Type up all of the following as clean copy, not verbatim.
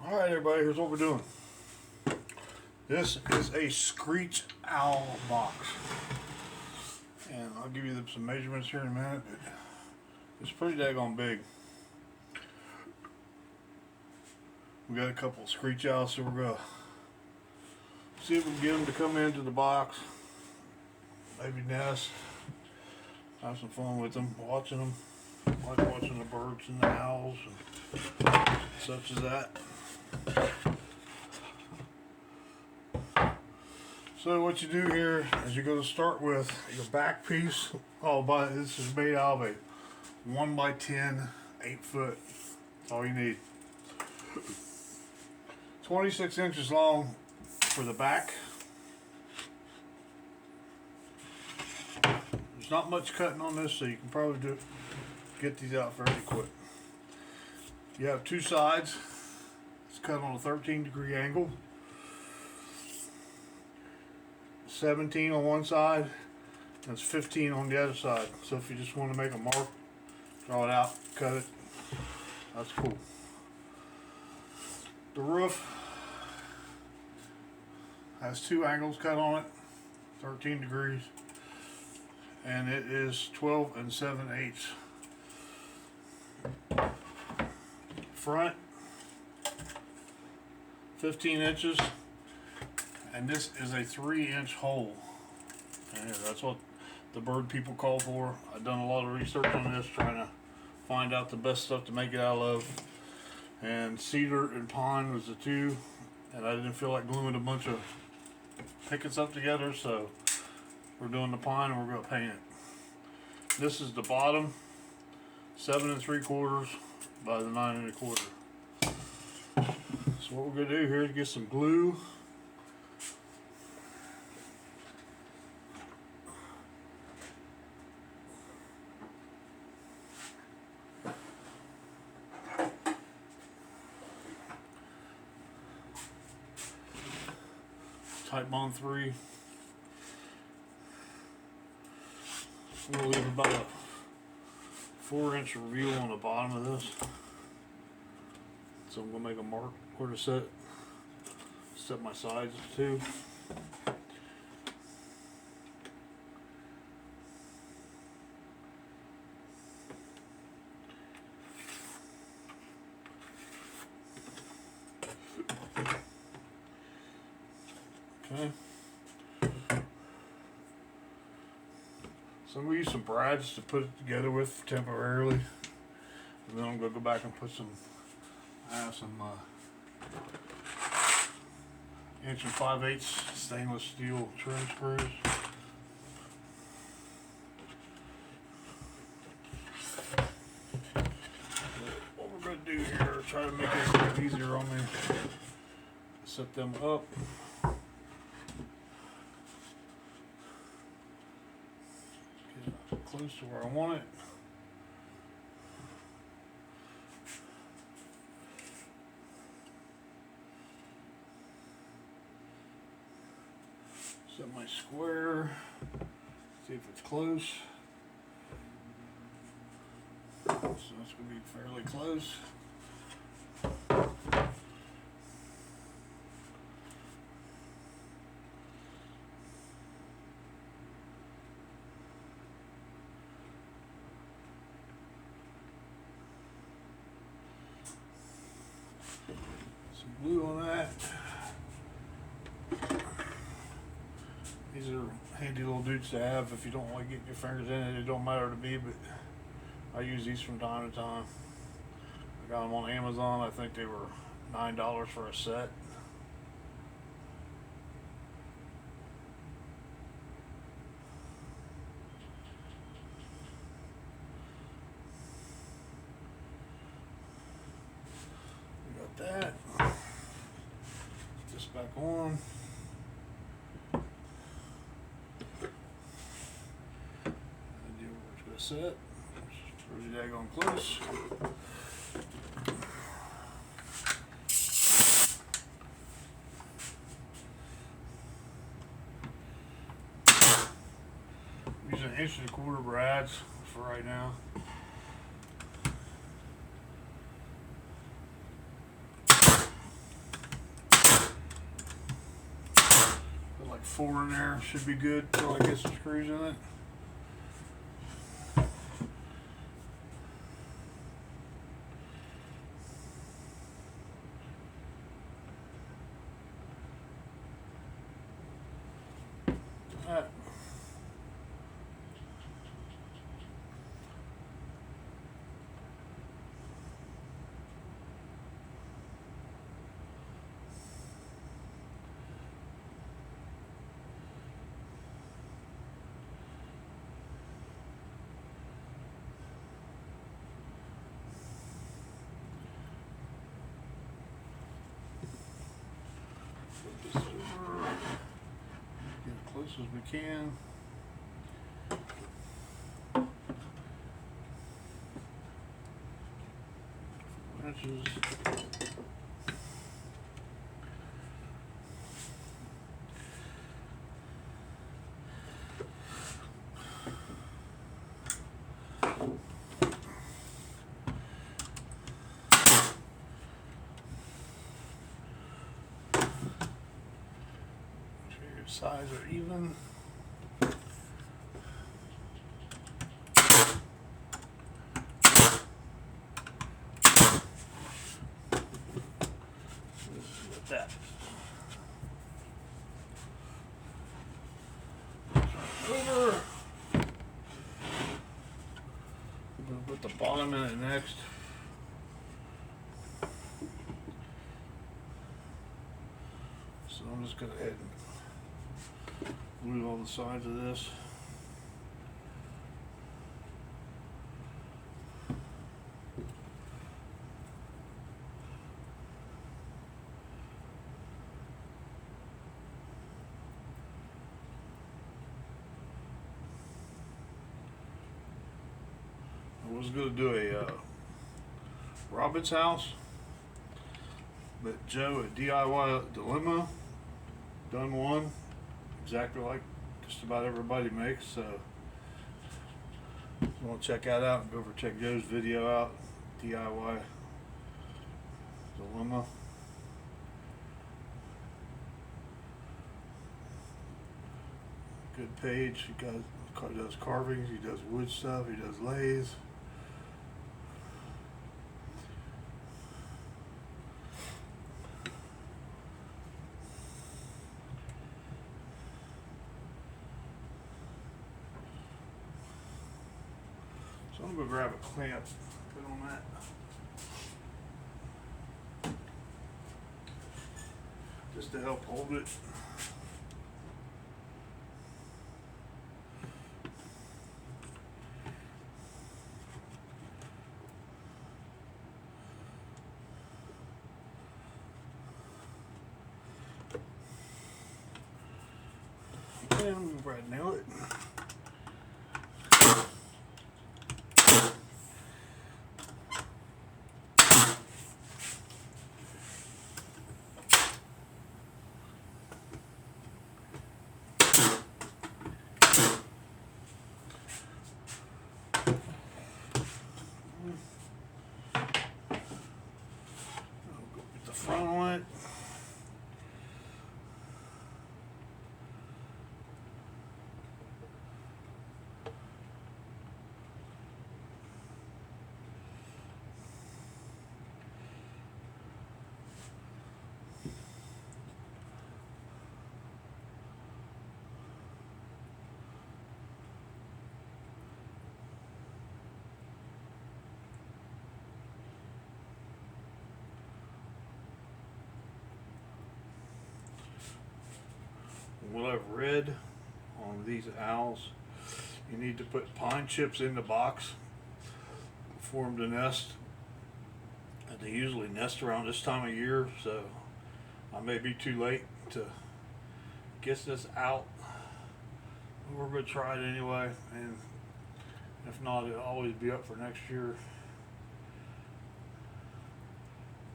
Alright everybody, here's what we're doing. This is a Screech Owl box. And I'll give you some measurements here in a minute, but it's pretty daggone big. We got a couple of Screech Owls, so we're going to see if we can get them to come into the box. Maybe nest. Have some fun with them, watching them. Like watching the birds and the owls and such as that. So what you do here is you're going to start with your back piece. This is made out of a 1x10 8-foot. That's all you need. 26 inches long for the back. There's not much cutting on this, so you can probably get these out fairly quick. You have two sides. It's cut on a 13-degree angle. 17 on one side, and it's 15 on the other side. So if you just want to make a mark, draw it out, cut it. That's cool. The roof has two angles cut on it, 13 degrees, and it is 12 7/8. Front 15 inches, and this is a 3-inch hole. And that's what the bird people call for. I've done a lot of research on this, trying to find out the best stuff to make it out of. And cedar and pine was the two, and I didn't feel like gluing a bunch of pickets up together, so we're doing the pine and we're going to paint it. This is the bottom, 7 3/4 by the 9 1/4. So what we're going to do here is get some glue. Type Bond 3. We'll leave about a 4-inch reveal on the bottom of this. So I'm going to make a mark where to set my sides too. Okay. So I'm going to use some brads to put it together with temporarily. And then I'm going to go back and put I have some 1 5/8 stainless steel trim screws. What we're going to do here is try to make this a little easier on me. Set them up. Close to where I want it. Set my square. See if it's close. So it's going to be fairly close. Glue on that. These are handy little dudes to have if you don't like getting your fingers in it. It don't matter to me, but I use these from time to time. I got them on Amazon. I think they were $9 for a set. We got that. Back on. Idea where it's going to set. It's pretty daggone close. I'm using 1 1/4 brads for right now. 4 in there should be good until I get some screws in it. Alright. Put this over. Get as close as we can. Inches. Sides are even. With that. Over. I'm going to put the bottom in it next. So I'm just going to head and glue all the sides of this. I was going to do a Robin's house, but Joe at DIY Dilemma done one exactly like just about everybody makes, so if you want to check that out, go over check Joe's video out, DIY Dilemma. Good page. He does carvings, he does wood stuff, he does lathes. So I'm going to grab a clamp, put on that. Just to help hold it. And I'm going to right nail it. Front on it. What I've read on these owls, you need to put pine chips in the box for them to nest, and they usually nest around this time of year, so I may be too late to get this out. We're going to try it anyway, and if not, it'll always be up for next year.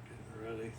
Getting ready.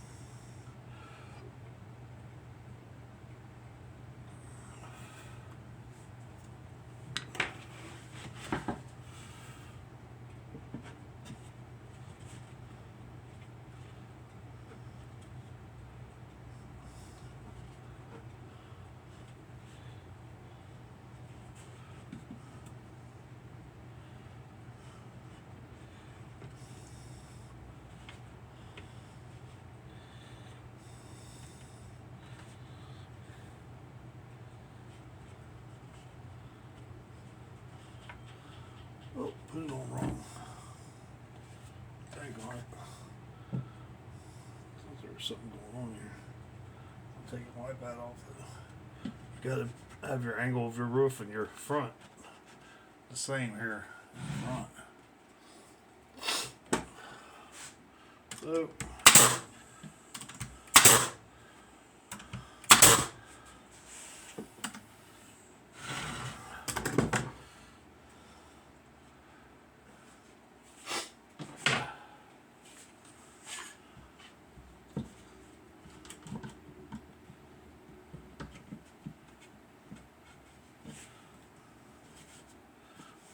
Oh, put it on wrong. Dang on it. There was something going on here. I'll take your white bat off. You gotta have your angle of your roof and your front the same here in front. So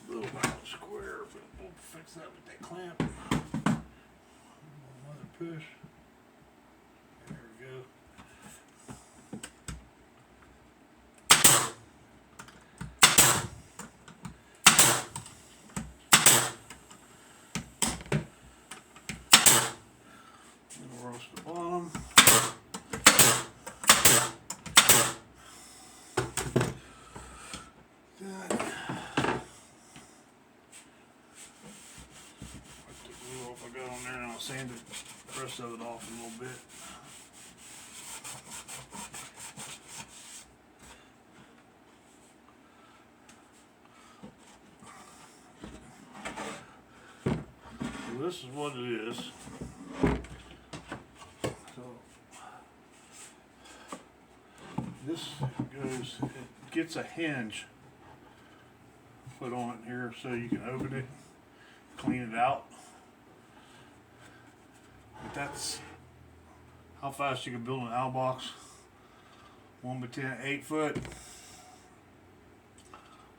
little square, but we'll fix that with that clamp. Another push. There we go. We'll roast the bottom. Good. I got on there and I'll sand the rest of it off a little bit. So this is what it is. So this goes, it gets a hinge put on it here so you can open it, clean it out. But that's how fast you can build an owl box. 1x10, 8 foot.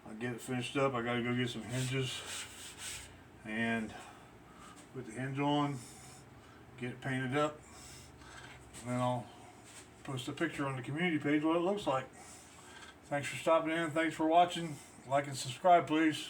I get it finished up. I gotta go get some hinges and put the hinge on, get it painted up, and then I'll post a picture on the community page what it looks like. Thanks for stopping in. Thanks for watching. Like and subscribe, please.